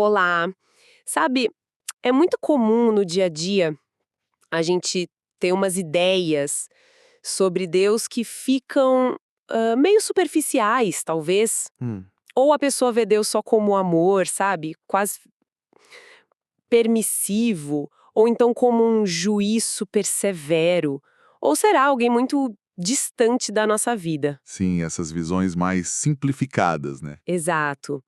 Olá. Sabe, é muito comum no dia a dia a gente ter umas ideias sobre Deus que ficam meio superficiais, talvez. Hum, Ou a pessoa vê Deus só como amor, sabe? Quase permissivo. Ou então como um juiz super severo. Ou será alguém muito distante da nossa vida. sim, essas visões mais simplificadas, né? Exato.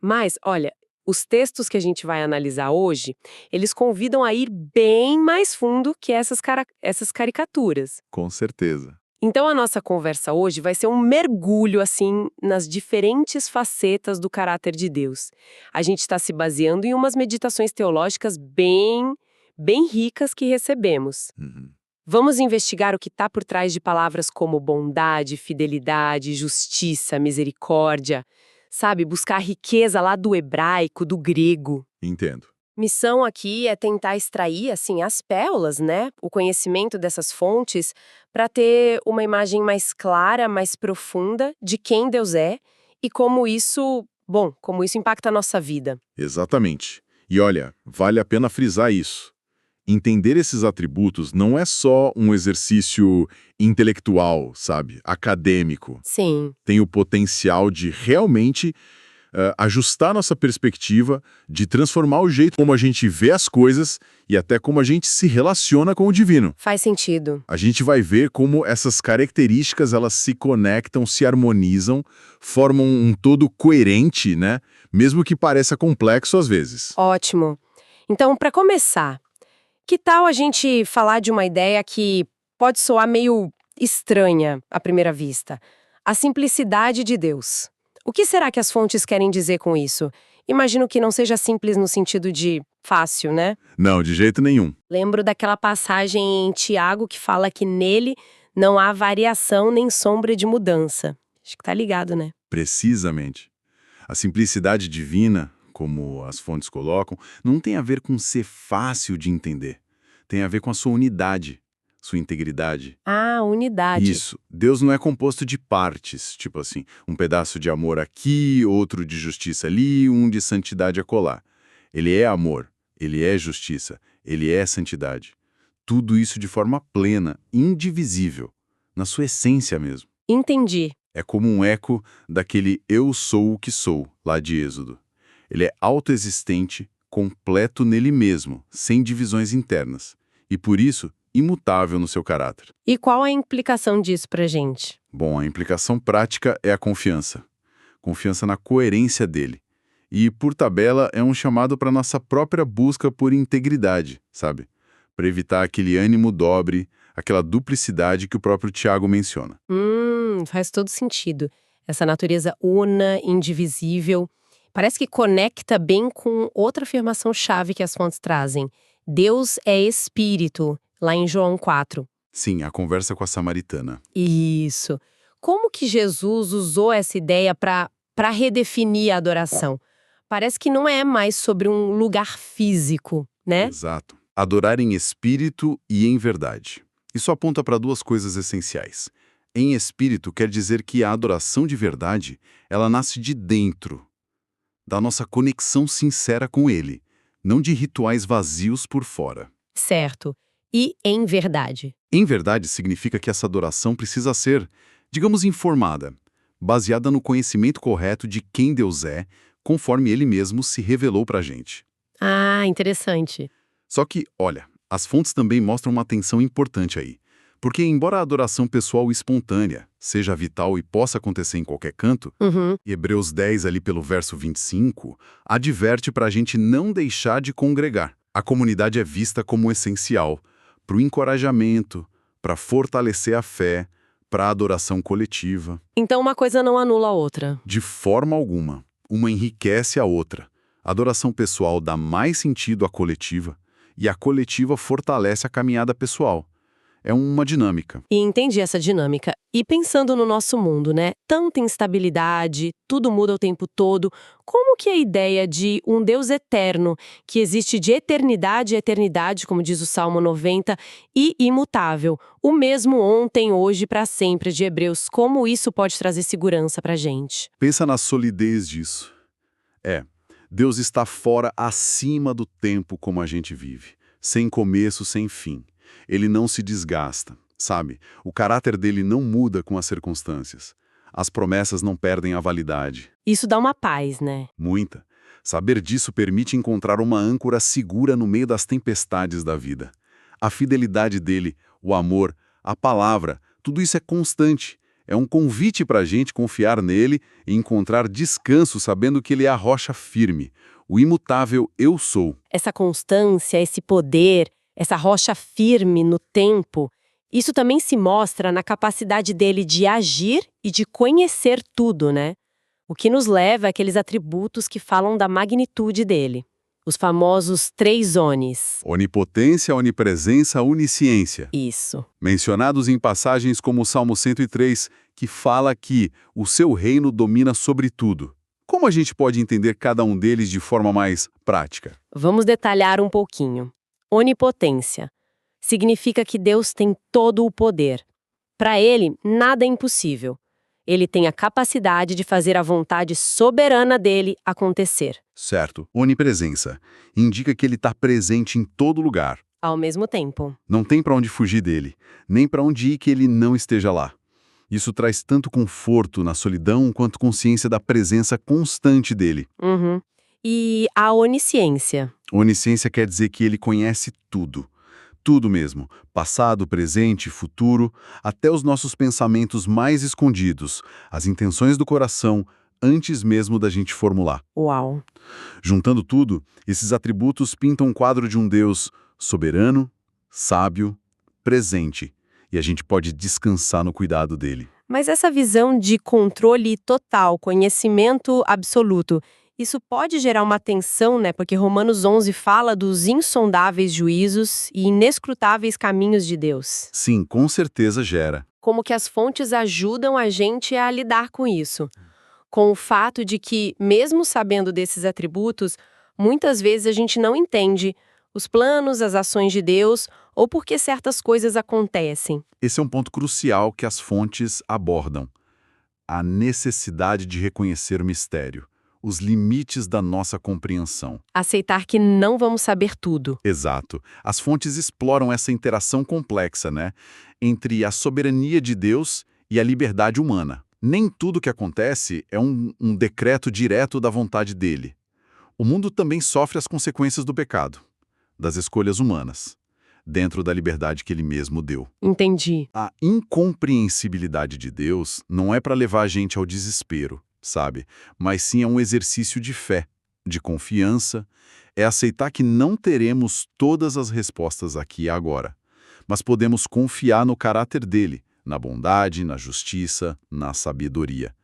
Mas, olha, os textos que a gente vai analisar hoje, eles convidam a ir bem mais fundo que essas caricaturas. Com certeza. Então, a nossa conversa hoje vai ser um mergulho, assim, nas diferentes facetas do caráter de Deus. A gente está se baseando em umas meditações teológicas bem ricas que recebemos. Uhum. Vamos investigar o que está por trás de palavras como bondade, fidelidade, justiça, misericórdia. Sabe, buscar a riqueza lá do hebraico, do grego. Entendo. Missão aqui é tentar extrair, assim, as pérolas, né? O conhecimento dessas fontes para ter uma imagem mais clara, mais profunda de quem Deus é e como isso impacta a nossa vida. Exatamente. E olha, vale a pena frisar isso. Entender esses atributos não é só um exercício intelectual, sabe? Acadêmico. Sim. Tem o potencial de realmente ajustar nossa perspectiva, de transformar o jeito como a gente vê as coisas e até como a gente se relaciona com o divino. Faz sentido. A gente vai ver como essas características elas se conectam, se harmonizam, formam um todo coerente, né? Mesmo que pareça complexo às vezes. Ótimo. Então, para começar, que tal a gente falar de uma ideia que pode soar meio estranha à primeira vista? A simplicidade de Deus. O que será que as fontes querem dizer com isso? Imagino que não seja simples no sentido de fácil, né? Não, de jeito nenhum. Lembro daquela passagem em Tiago que fala que nele não há variação nem sombra de mudança. Acho que tá ligado, né? Precisamente. A simplicidade divina, como as fontes colocam, não tem a ver com ser fácil de entender. Tem a ver com a sua unidade, sua integridade. Ah, unidade. Isso. Deus não é composto de partes, tipo assim, um pedaço de amor aqui, outro de justiça ali, um de santidade acolá. Ele é amor, ele é justiça, ele é santidade. Tudo isso de forma plena, indivisível, na sua essência mesmo. Entendi. É como um eco daquele eu sou o que sou, lá de Êxodo. Ele é autoexistente, completo nele mesmo, sem divisões internas. E por isso, imutável no seu caráter. E qual a implicação disso pra gente? Bom, a implicação prática é a confiança. Confiança na coerência dele. E, por tabela, é um chamado para nossa própria busca por integridade, sabe? Para evitar aquele ânimo dobre, aquela duplicidade que o próprio Tiago menciona. Faz todo sentido. Essa natureza una, indivisível. Parece que conecta bem com outra afirmação-chave que as fontes trazem. Deus é espírito, lá em João 4. Sim, a conversa com a samaritana. Isso. Como que Jesus usou essa ideia para redefinir a adoração? Parece que não é mais sobre um lugar físico, né? Exato. Adorar em espírito e em verdade. Isso aponta para duas coisas essenciais. Em espírito quer dizer que a adoração de verdade, ela nasce de dentro, da nossa conexão sincera com Ele, não de rituais vazios por fora. Certo. E em verdade. Em verdade significa que essa adoração precisa ser, digamos, informada, baseada no conhecimento correto de quem Deus é, conforme Ele mesmo se revelou para a gente. Ah, interessante. Só que, olha, as fontes também mostram uma atenção importante aí. Porque, embora a adoração pessoal espontânea seja vital e possa acontecer em qualquer canto, Uhum. Hebreus 10, ali pelo verso 25, adverte para a gente não deixar de congregar. A comunidade é vista como essencial para o encorajamento, para fortalecer a fé, para a adoração coletiva. Então uma coisa não anula a outra. De forma alguma, uma enriquece a outra. A adoração pessoal dá mais sentido à coletiva e a coletiva fortalece a caminhada pessoal. É uma dinâmica. E entendi essa dinâmica. E pensando no nosso mundo, né? Tanta instabilidade, tudo muda o tempo todo. Como que a ideia de um Deus eterno, que existe de eternidade a eternidade, como diz o Salmo 90, e imutável, o mesmo ontem, hoje, para sempre, de Hebreus, como isso pode trazer segurança pra gente? Pensa na solidez disso. Deus está fora, acima do tempo como a gente vive, sem começo, sem fim. Ele não se desgasta, sabe? O caráter dele não muda com as circunstâncias. As promessas não perdem a validade. Isso dá uma paz, né? Muita. Saber disso permite encontrar uma âncora segura no meio das tempestades da vida. A fidelidade dele, o amor, a palavra, tudo isso é constante. É um convite para a gente confiar nele e encontrar descanso sabendo que ele é a rocha firme, o imutável eu sou. Essa constância, esse poder, essa rocha firme no tempo, isso também se mostra na capacidade dele de agir e de conhecer tudo, né? O que nos leva àqueles atributos que falam da magnitude dele. Os famosos 3 onis. Onipotência, onipresença, onisciência. Isso. Mencionados em passagens como o Salmo 103, que fala que o seu reino domina sobre tudo. Como a gente pode entender cada um deles de forma mais prática? Vamos detalhar um pouquinho. Onipotência significa que Deus tem todo o poder. Para ele, nada é impossível. Ele tem a capacidade de fazer a vontade soberana dele acontecer. Certo. Onipresença indica que ele está presente em todo lugar. Ao mesmo tempo. Não tem para onde fugir dele, nem para onde ir que ele não esteja lá. Isso traz tanto conforto na solidão quanto consciência da presença constante dele. Uhum. E a onisciência? Onisciência quer dizer que ele conhece tudo. Tudo mesmo. Passado, presente, futuro, até os nossos pensamentos mais escondidos, as intenções do coração, antes mesmo da gente formular. Uau! Juntando tudo, esses atributos pintam um quadro de um Deus soberano, sábio, presente. E a gente pode descansar no cuidado dele. Mas essa visão de controle total, conhecimento absoluto, isso pode gerar uma tensão, né? Porque Romanos 11 fala dos insondáveis juízos e inescrutáveis caminhos de Deus. Sim, com certeza gera. Como que as fontes ajudam a gente a lidar com isso? Com o fato de que, mesmo sabendo desses atributos, muitas vezes a gente não entende os planos, as ações de Deus ou por que certas coisas acontecem. Esse é um ponto crucial que as fontes abordam. A necessidade de reconhecer o mistério, os limites da nossa compreensão. Aceitar que não vamos saber tudo. Exato. As fontes exploram essa interação complexa, né? Entre a soberania de Deus e a liberdade humana. Nem tudo que acontece é um decreto direto da vontade dele. O mundo também sofre as consequências do pecado, das escolhas humanas, dentro da liberdade que ele mesmo deu. Entendi. A incompreensibilidade de Deus não é para levar a gente ao desespero, sabe? Mas sim a um exercício de fé, de confiança, é aceitar que não teremos todas as respostas aqui e agora, mas podemos confiar no caráter dele, na bondade, na justiça, na sabedoria.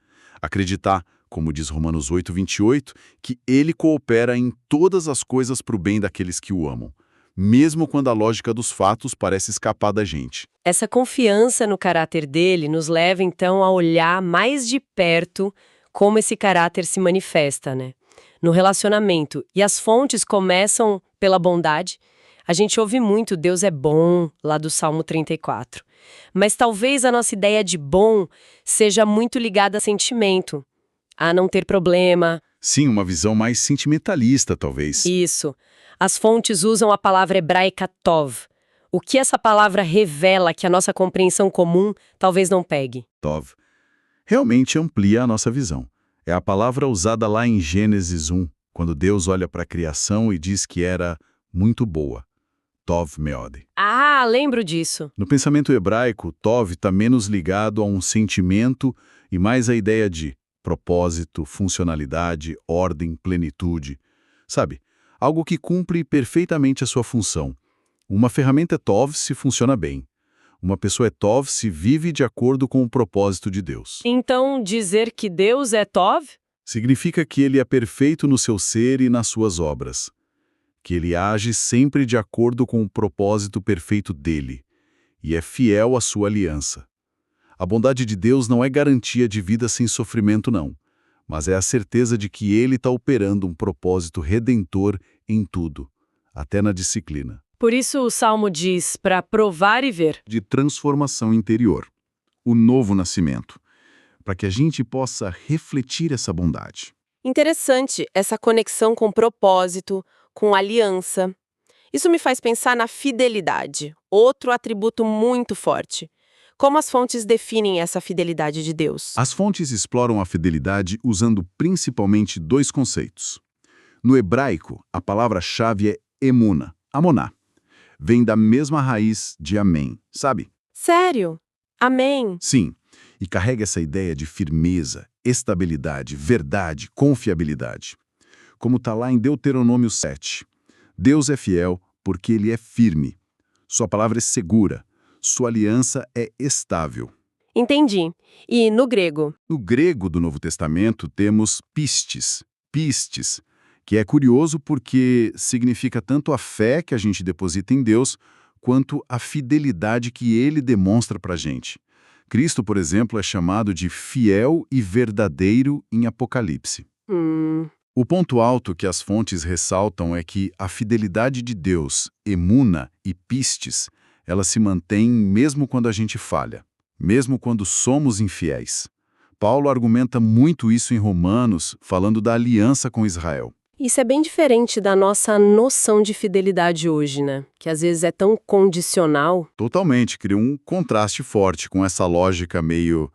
Acreditar, como diz Romanos 8:28, que ele coopera em todas as coisas para o bem daqueles que o amam, mesmo quando a lógica dos fatos parece escapar da gente. Essa confiança no caráter dele nos leva, então, a olhar mais de perto como esse caráter se manifesta, né? No relacionamento. E as fontes começam pela bondade. A gente ouve muito Deus é bom, lá do Salmo 34. Mas talvez a nossa ideia de bom seja muito ligada a sentimento, a não ter problema. Sim, uma visão mais sentimentalista, talvez. Isso. As fontes usam a palavra hebraica tov. O que essa palavra revela que a nossa compreensão comum talvez não pegue? Tov. Realmente amplia a nossa visão. É a palavra usada lá em Gênesis 1, quando Deus olha para a criação e diz que era muito boa. Tov meod. Ah, lembro disso. No pensamento hebraico, Tov está menos ligado a um sentimento e mais à ideia de propósito, funcionalidade, ordem, plenitude. Sabe? Algo que cumpre perfeitamente a sua função. Uma ferramenta é Tov se funciona bem. Uma pessoa é Tov se vive de acordo com o propósito de Deus. Então, dizer que Deus é Tov? Significa que ele é perfeito no seu ser e nas suas obras. Que ele age sempre de acordo com o propósito perfeito dele. E é fiel à sua aliança. A bondade de Deus não é garantia de vida sem sofrimento, não. Mas é a certeza de que ele está operando um propósito redentor em tudo, até na disciplina. Por isso o Salmo diz, para provar e ver. De transformação interior, o novo nascimento, para que a gente possa refletir essa bondade. Interessante essa conexão com propósito, com aliança. Isso me faz pensar na fidelidade, outro atributo muito forte. Como as fontes definem essa fidelidade de Deus? As fontes exploram a fidelidade usando principalmente dois conceitos. No hebraico, a palavra-chave é emuna, amoná. Vem da mesma raiz de amém, sabe? Sério? Amém. Sim, e carrega essa ideia de firmeza, estabilidade, verdade, confiabilidade. Como está lá em Deuteronômio 7. Deus é fiel porque ele é firme. Sua palavra é segura. Sua aliança é estável. Entendi. E no grego? No grego do Novo Testamento temos pistes, que é curioso porque significa tanto a fé que a gente deposita em Deus, quanto a fidelidade que ele demonstra para a gente. Cristo, por exemplo, é chamado de fiel e verdadeiro em Apocalipse. O ponto alto que as fontes ressaltam é que a fidelidade de Deus, emuna e pistes, ela se mantém mesmo quando a gente falha, mesmo quando somos infiéis. Paulo argumenta muito isso em Romanos, falando da aliança com Israel. Isso é bem diferente da nossa noção de fidelidade hoje, né? Que às vezes é tão condicional. Totalmente, cria um contraste forte com essa lógica meio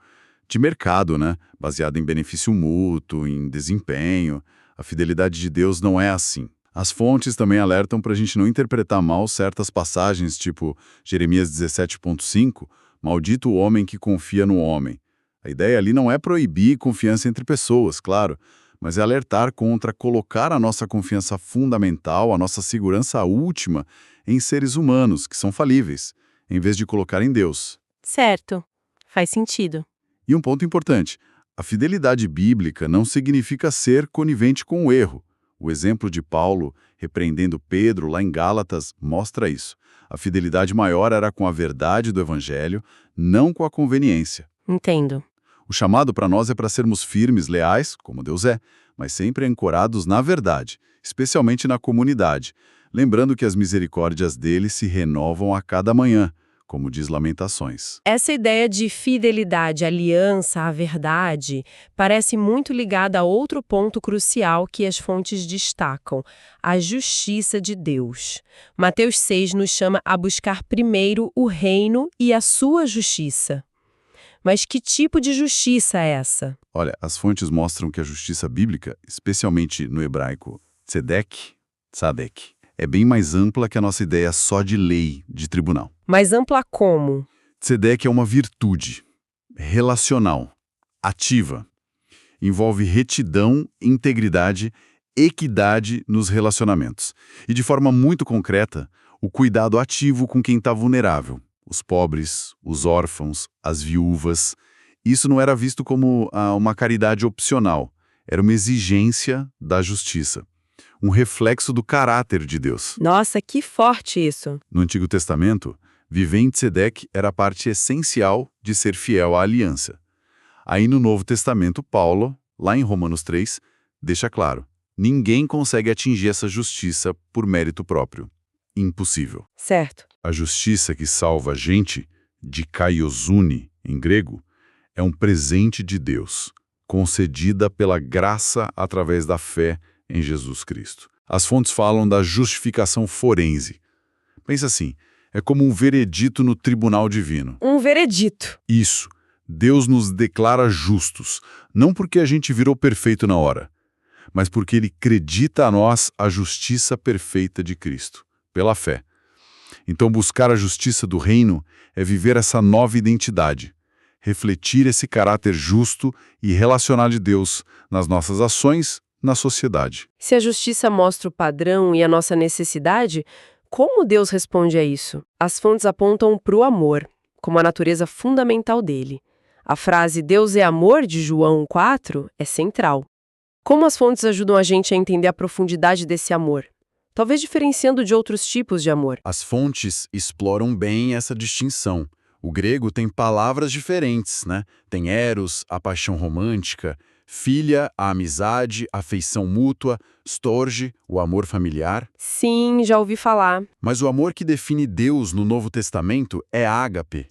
de mercado, né? Baseada em benefício mútuo, em desempenho. A fidelidade de Deus não é assim. As fontes também alertam para a gente não interpretar mal certas passagens, tipo Jeremias 17,5, maldito o homem que confia no homem. A ideia ali não é proibir confiança entre pessoas, claro, mas é alertar contra colocar a nossa confiança fundamental, a nossa segurança última, em seres humanos, que são falíveis, em vez de colocar em Deus. Certo. Faz sentido. E um ponto importante, a fidelidade bíblica não significa ser conivente com o erro. O exemplo de Paulo repreendendo Pedro lá em Gálatas mostra isso. A fidelidade maior era com a verdade do Evangelho, não com a conveniência. Entendo. O chamado para nós é para sermos firmes, leais, como Deus é, mas sempre ancorados na verdade, especialmente na comunidade, lembrando que as misericórdias dele se renovam a cada manhã, como diz Lamentações. Essa ideia de fidelidade, aliança à verdade, parece muito ligada a outro ponto crucial que as fontes destacam, a justiça de Deus. Mateus 6 nos chama a buscar primeiro o reino e a sua justiça. Mas que tipo de justiça é essa? Olha, as fontes mostram que a justiça bíblica, especialmente no hebraico tzedek, é bem mais ampla que a nossa ideia só de lei, de tribunal. Mais ampla como? Tzedek é uma virtude relacional, ativa. Envolve retidão, integridade, equidade nos relacionamentos. E de forma muito concreta, o cuidado ativo com quem está vulnerável. Os pobres, os órfãos, as viúvas. Isso não era visto como uma caridade opcional. Era uma exigência da justiça. Um reflexo do caráter de Deus. Nossa, que forte isso! No Antigo Testamento, viver em Tzedek era a parte essencial de ser fiel à aliança. Aí no Novo Testamento, Paulo, lá em Romanos 3, deixa claro, ninguém consegue atingir essa justiça por mérito próprio. Impossível. Certo. A justiça que salva a gente, dikaiosune em grego, é um presente de Deus, concedida pela graça através da fé em Jesus Cristo. As fontes falam da justificação forense. Pensa assim, é como um veredito no tribunal divino. Um veredito. Isso. Deus nos declara justos, não porque a gente virou perfeito na hora, mas porque Ele acredita a nós a justiça perfeita de Cristo, pela fé. Então buscar a justiça do reino é viver essa nova identidade, refletir esse caráter justo e relacionar de Deus nas nossas ações, na sociedade. Se a justiça mostra o padrão e a nossa necessidade, como Deus responde a isso? As fontes apontam para o amor, como a natureza fundamental dele. A frase Deus é amor, de João 4, é central. Como as fontes ajudam a gente a entender a profundidade desse amor? Talvez diferenciando de outros tipos de amor. As fontes exploram bem essa distinção. O grego tem palavras diferentes, né? Tem eros, a paixão romântica, filia, a amizade, a afeição mútua, storge, o amor familiar. Sim, já ouvi falar. Mas o amor que define Deus no Novo Testamento é ágape.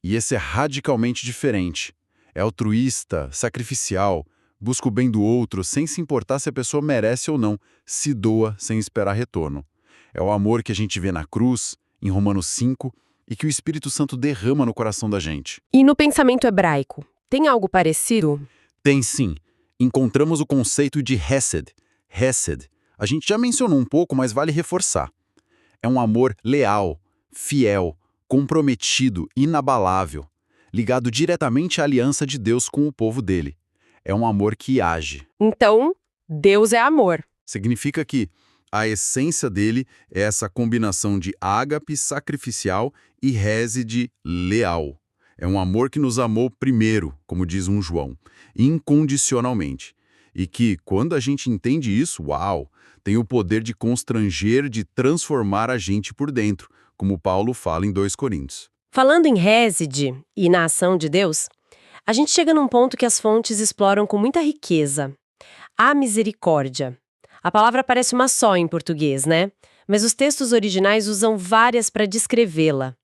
E esse é radicalmente diferente. É altruísta, sacrificial, Busca o bem do outro sem se importar se a pessoa merece ou não, se doa sem esperar retorno. É o amor que a gente vê na cruz, em Romanos 5, e que o Espírito Santo derrama no coração da gente. E no pensamento hebraico, tem algo parecido? Tem sim. Encontramos o conceito de Hesed. Hesed. A gente já mencionou um pouco, mas vale reforçar. É um amor leal, fiel, comprometido, inabalável, ligado diretamente à aliança de Deus com o povo dele. É um amor que age. Então, Deus é amor. Significa que a essência dele é essa combinação de ágape sacrificial e hesed leal. É um amor que nos amou primeiro, como diz um João, incondicionalmente. E que, quando a gente entende isso, uau, tem o poder de constranger, de transformar a gente por dentro, como Paulo fala em 2 Coríntios. Falando em Hesed e na ação de Deus, a gente chega num ponto que as fontes exploram com muita riqueza. A misericórdia. A palavra parece uma só em português, né? Mas os textos originais usam várias para descrevê-la.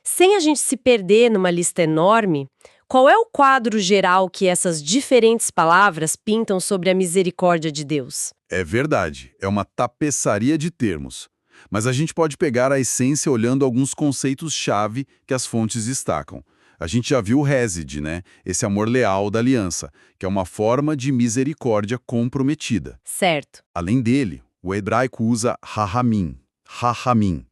Sem a gente se perder numa lista enorme, qual é o quadro geral que essas diferentes palavras pintam sobre a misericórdia de Deus? É verdade, é uma tapeçaria de termos. Mas a gente pode pegar a essência olhando alguns conceitos-chave que as fontes destacam. A gente já viu o hesed, né? Esse amor leal da aliança, que é uma forma de misericórdia comprometida. Certo. Além dele, o hebraico usa rahamim. Rahamim.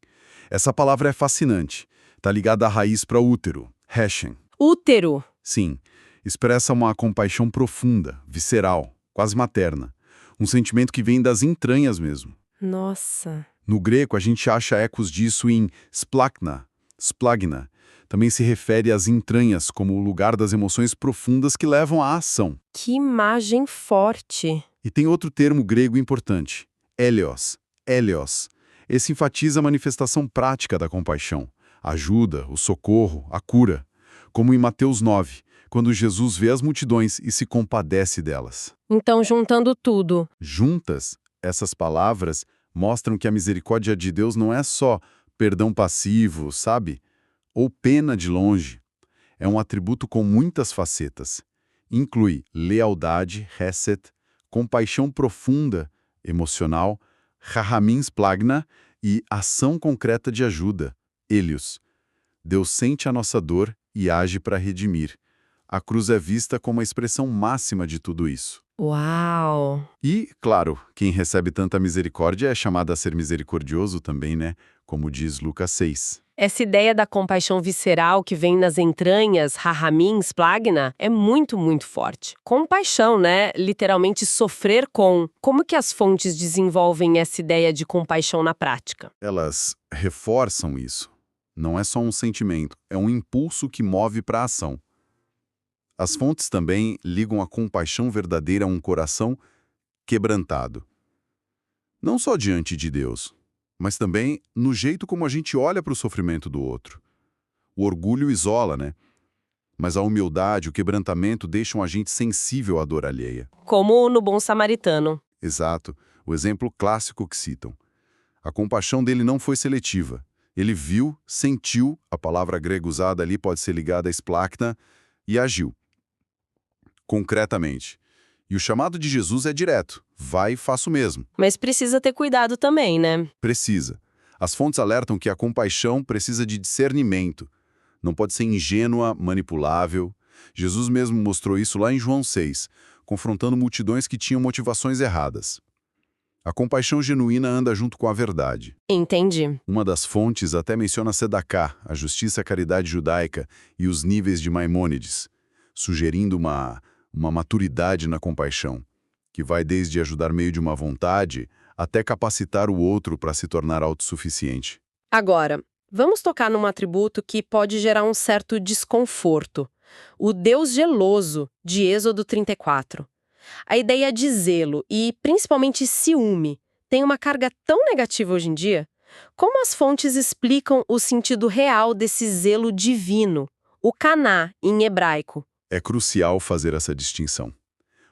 Essa palavra é fascinante. Está ligada à raiz para útero, heshen. Útero. Sim, expressa uma compaixão profunda, visceral, quase materna. Um sentimento que vem das entranhas mesmo. Nossa. No grego, a gente acha ecos disso em splagna. Splagna. Também se refere às entranhas como o lugar das emoções profundas que levam à ação. Que imagem forte. E tem outro termo grego importante, eleos. Eleos. Esse enfatiza a manifestação prática da compaixão, a ajuda, o socorro, a cura. Como em Mateus 9, quando Jesus vê as multidões e se compadece delas. Então, juntando tudo. Juntas, essas palavras mostram que a misericórdia de Deus não é só perdão passivo, sabe? Ou pena de longe. É um atributo com muitas facetas. Inclui lealdade, hesed, compaixão profunda, emocional, rahamim splagna e ação concreta de ajuda, elios. Deus sente a nossa dor e age para redimir. A cruz é vista como a expressão máxima de tudo isso. Uau! E, claro, quem recebe tanta misericórdia é chamado a ser misericordioso também, né? Como diz Lucas 6. Essa ideia da compaixão visceral que vem nas entranhas, rahamim, splagna, é muito, muito forte. Compaixão, né? Literalmente sofrer com. Como que as fontes desenvolvem essa ideia de compaixão na prática? Elas reforçam isso. Não é só um sentimento, é um impulso que move para a ação. As fontes também ligam a compaixão verdadeira a um coração quebrantado. Não só diante de Deus, mas também no jeito como a gente olha para o sofrimento do outro. O orgulho isola, né? Mas a humildade, o quebrantamento deixam a gente sensível à dor alheia. Como no Bom Samaritano. Exato, o exemplo clássico que citam. A compaixão dele não foi seletiva. Ele viu, sentiu, a palavra grega usada ali pode ser ligada a splagna, e agiu. Concretamente. E o chamado de Jesus é direto. Vai e faça o mesmo. Mas precisa ter cuidado também, né? Precisa. As fontes alertam que a compaixão precisa de discernimento. Não pode ser ingênua, manipulável. Jesus mesmo mostrou isso lá em João 6, confrontando multidões que tinham motivações erradas. A compaixão genuína anda junto com a verdade. Entendi. Uma das fontes até menciona Sedaká, a justiça e a caridade judaica, e os níveis de Maimônides, sugerindo uma maturidade na compaixão, que vai desde ajudar meio de uma vontade até capacitar o outro para se tornar autossuficiente. Agora, vamos tocar num atributo que pode gerar um certo desconforto. O Deus geloso, de Êxodo 34. A ideia de zelo e, principalmente, ciúme tem uma carga tão negativa hoje em dia? Como as fontes explicam o sentido real desse zelo divino, o caná, em hebraico? É crucial fazer essa distinção.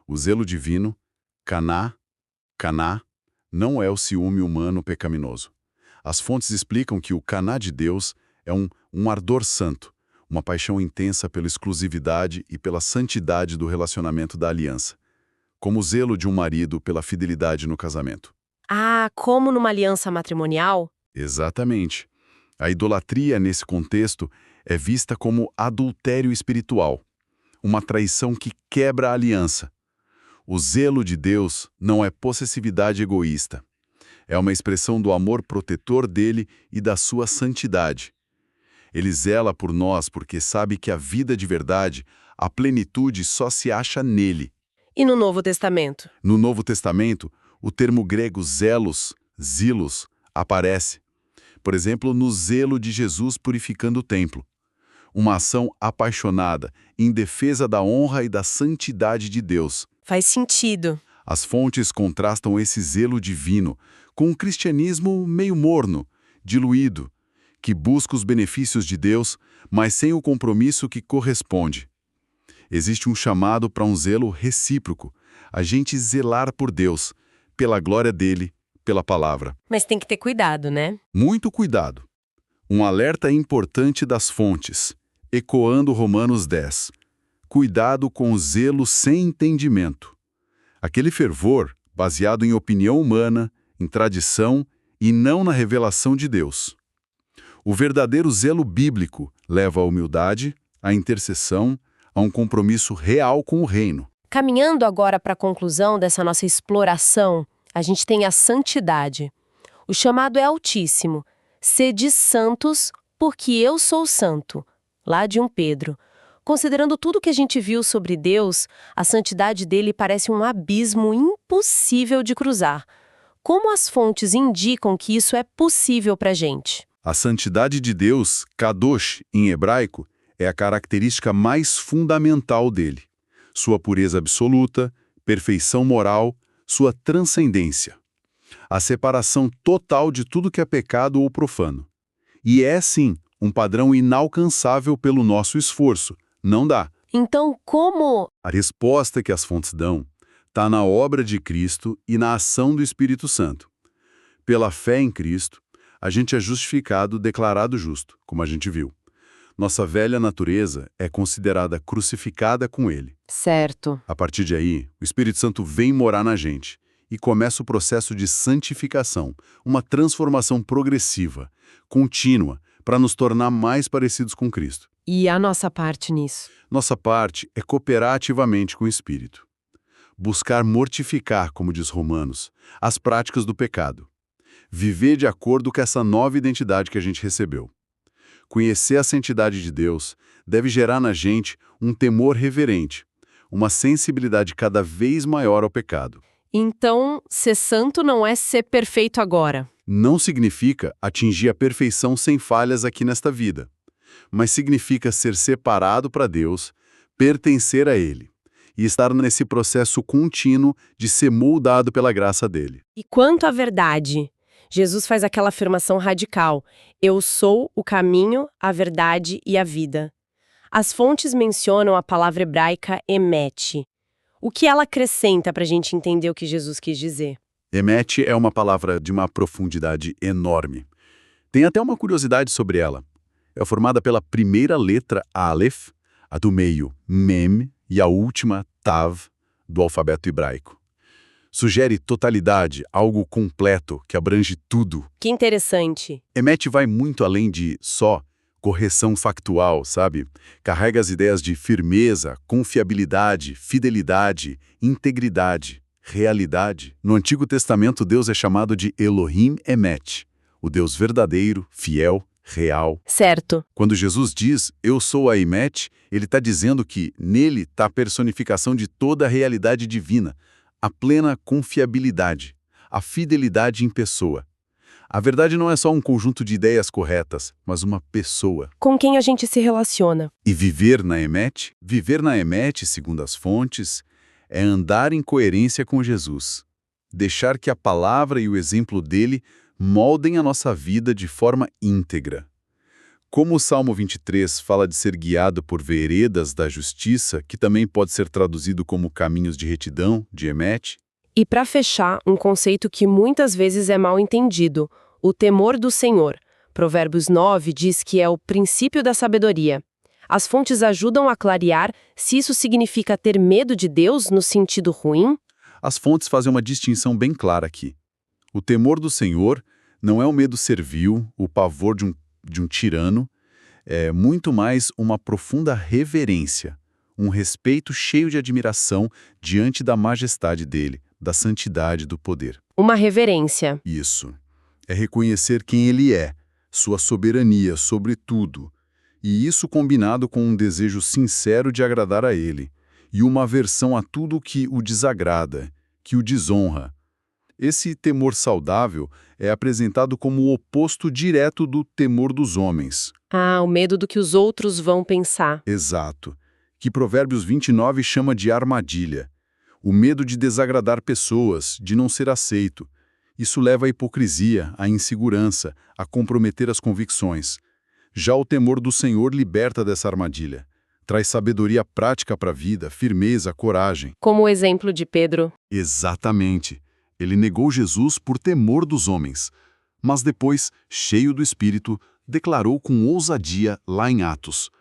O zelo divino, caná, não é o ciúme humano pecaminoso. As fontes explicam que o caná de Deus é um ardor santo, uma paixão intensa pela exclusividade e pela santidade do relacionamento da aliança. como o zelo de um marido pela fidelidade no casamento. Ah, como numa aliança matrimonial? Exatamente. A idolatria, nesse contexto, é vista como adultério espiritual, uma traição que quebra a aliança. O zelo de Deus não é possessividade egoísta. É uma expressão do amor protetor dele e da sua santidade. Ele zela por nós porque sabe que a vida de verdade, a plenitude só se acha nele. E no Novo Testamento? No Novo Testamento, o termo grego zelos, zilos, aparece. Por exemplo, no zelo de Jesus purificando o templo. Uma ação apaixonada, em defesa da honra e da santidade de Deus. Faz sentido. As fontes contrastam esse zelo divino com um cristianismo meio morno, diluído, que busca os benefícios de Deus, mas sem o compromisso que corresponde. Existe um chamado para um zelo recíproco, a gente zelar por Deus, pela glória dele, pela palavra. Mas tem que ter cuidado, né? Muito cuidado. Um alerta importante das fontes, ecoando Romanos 10. Cuidado com o zelo sem entendimento. Aquele fervor baseado em opinião humana, em tradição e não na revelação de Deus. O verdadeiro zelo bíblico leva à humildade, à intercessão, a um compromisso real com o reino. Caminhando agora para a conclusão dessa nossa exploração, a gente tem a santidade. O chamado é altíssimo. Sede santos, porque eu sou santo. Lá de 1 Pedro. Considerando tudo que a gente viu sobre Deus, a santidade dele parece um abismo impossível de cruzar. Como as fontes indicam que isso é possível para a gente? A santidade de Deus, kadosh, em hebraico, é a característica mais fundamental dele. Sua pureza absoluta, perfeição moral, sua transcendência. A separação total de tudo que é pecado ou profano. E é, sim, um padrão inalcançável pelo nosso esforço. Não dá. Então, como? A resposta que as fontes dão está na obra de Cristo e na ação do Espírito Santo. Pela fé em Cristo, a gente é justificado, declarado justo, como a gente viu. Nossa velha natureza é considerada crucificada com ele. Certo. A partir de aí, o Espírito Santo vem morar na gente e começa o processo de santificação, uma transformação progressiva, contínua, para nos tornar mais parecidos com Cristo. E a nossa parte nisso? Nossa parte é cooperar ativamente com o Espírito. Buscar mortificar, como diz Romanos, as práticas do pecado. Viver de acordo com essa nova identidade que a gente recebeu. Conhecer a santidade de Deus deve gerar na gente um temor reverente, uma sensibilidade cada vez maior ao pecado. Então, ser santo não é ser perfeito agora. Não significa atingir a perfeição sem falhas aqui nesta vida, mas significa ser separado para Deus, pertencer a Ele e estar nesse processo contínuo de ser moldado pela graça dele. E quanto à verdade? Jesus faz aquela afirmação radical: eu sou o caminho, a verdade e a vida. As fontes mencionam a palavra hebraica emet. O que ela acrescenta para a gente entender o que Jesus quis dizer? Emet é uma palavra de uma profundidade enorme. Tem até uma curiosidade sobre ela. É formada pela primeira letra Aleph, a do meio Mem e a última Tav do alfabeto hebraico. Sugere totalidade, algo completo, que abrange tudo. Que interessante. Emet vai muito além de só correção factual, sabe? Carrega as ideias de firmeza, confiabilidade, fidelidade, integridade, realidade. No Antigo Testamento, Deus é chamado de Elohim Emet, o Deus verdadeiro, fiel, real. Certo. Quando Jesus diz, eu sou a Emet, ele está dizendo que nele está a personificação de toda a realidade divina, a plena confiabilidade, a fidelidade em pessoa. A verdade não é só um conjunto de ideias corretas, mas uma pessoa. Com quem a gente se relaciona. E viver na Emet, segundo as fontes, é andar em coerência com Jesus. Deixar que a palavra e o exemplo dele moldem a nossa vida de forma íntegra. Como o Salmo 23 fala de ser guiado por veredas da justiça, que também pode ser traduzido como caminhos de retidão, de Emet. E para fechar, um conceito que muitas vezes é mal entendido, o temor do Senhor. Provérbios 9 diz que é o princípio da sabedoria. As fontes ajudam a clarear se isso significa ter medo de Deus no sentido ruim? As fontes fazem uma distinção bem clara aqui. O temor do Senhor não é um medo servil, o pavor de um tirano, é muito mais uma profunda reverência, um respeito cheio de admiração diante da majestade dele, da santidade, do poder. Uma reverência. Isso. É reconhecer quem ele é, sua soberania sobre tudo. E isso combinado com um desejo sincero de agradar a ele, e uma aversão a tudo que o desagrada, que o desonra. Esse temor saudável é apresentado como o oposto direto do temor dos homens. Ah, o medo do que os outros vão pensar. Exato. Que Provérbios 29 chama de armadilha. O medo de desagradar pessoas, de não ser aceito. Isso leva à hipocrisia, à insegurança, a comprometer as convicções. Já o temor do Senhor liberta dessa armadilha. Traz sabedoria prática para a vida, firmeza, coragem. Como o exemplo de Pedro. Exatamente. Ele negou Jesus por temor dos homens. Mas depois, cheio do Espírito, declarou com ousadia lá em Atos: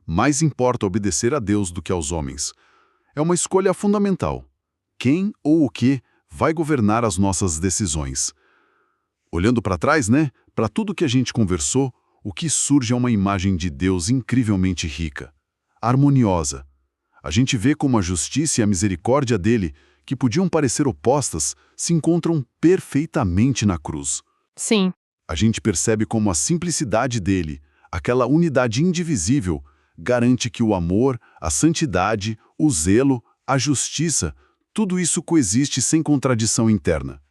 mais importa obedecer a Deus do que aos homens. É uma escolha fundamental. Quem ou o que vai governar as nossas decisões? Olhando para trás, né? Para tudo que a gente conversou, o que surge é uma imagem de Deus incrivelmente rica, harmoniosa. A gente vê como a justiça e a misericórdia dele, que podiam parecer opostas, se encontram perfeitamente na cruz. Sim. A gente percebe como a simplicidade dele, aquela unidade indivisível, garante que o amor, a santidade, o zelo, a justiça, tudo isso coexiste sem contradição interna.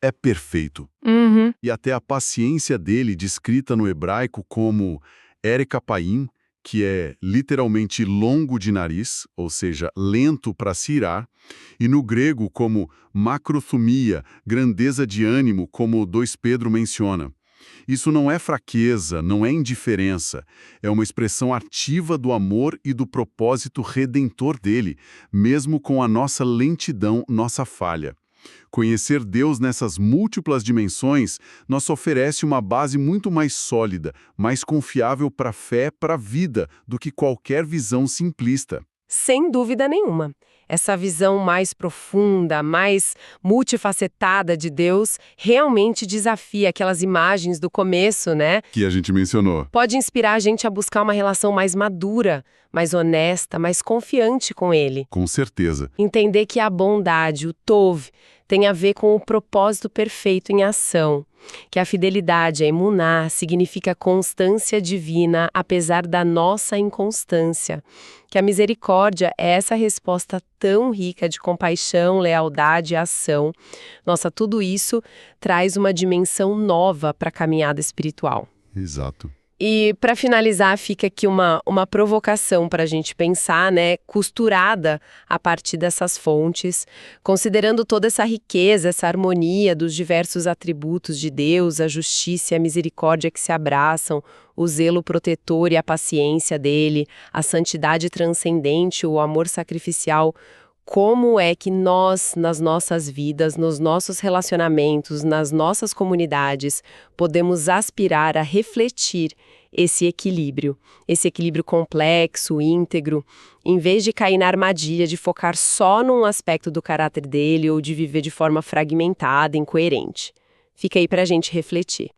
É perfeito. Uhum. E até a paciência dele, descrita no hebraico como erekapaim, que é literalmente longo de nariz, ou seja, lento para se irar, e no grego como macrothumia, grandeza de ânimo, como 2 Pedro menciona. Isso não é fraqueza, não é indiferença, é uma expressão ativa do amor e do propósito redentor dele, mesmo com a nossa lentidão, nossa falha. Conhecer Deus nessas múltiplas dimensões nos oferece uma base muito mais sólida, mais confiável para a fé, para a vida, do que qualquer visão simplista. Sem dúvida nenhuma. Essa visão mais profunda, mais multifacetada de Deus realmente desafia aquelas imagens do começo, né? Que a gente mencionou. Pode inspirar a gente a buscar uma relação mais madura, mais honesta, mais confiante com Ele. Com certeza. Entender que a bondade, o Tov, tem a ver com o propósito perfeito em ação. Que a fidelidade, a emuná, significa constância divina, apesar da nossa inconstância. Que a misericórdia é essa resposta tão rica de compaixão, lealdade e ação. Nossa, tudo isso traz uma dimensão nova para a caminhada espiritual. Exato. E, para finalizar, fica aqui uma provocação para a gente pensar, né, costurada a partir dessas fontes, considerando toda essa riqueza, essa harmonia dos diversos atributos de Deus, a justiça e a misericórdia que se abraçam, o zelo protetor e a paciência dele, a santidade transcendente, o amor sacrificial. Como é que nós, nas nossas vidas, nos nossos relacionamentos, nas nossas comunidades, podemos aspirar a refletir esse equilíbrio complexo, íntegro, em vez de cair na armadilha de focar só num aspecto do caráter dele ou de viver de forma fragmentada, incoerente. Fica aí para a gente refletir.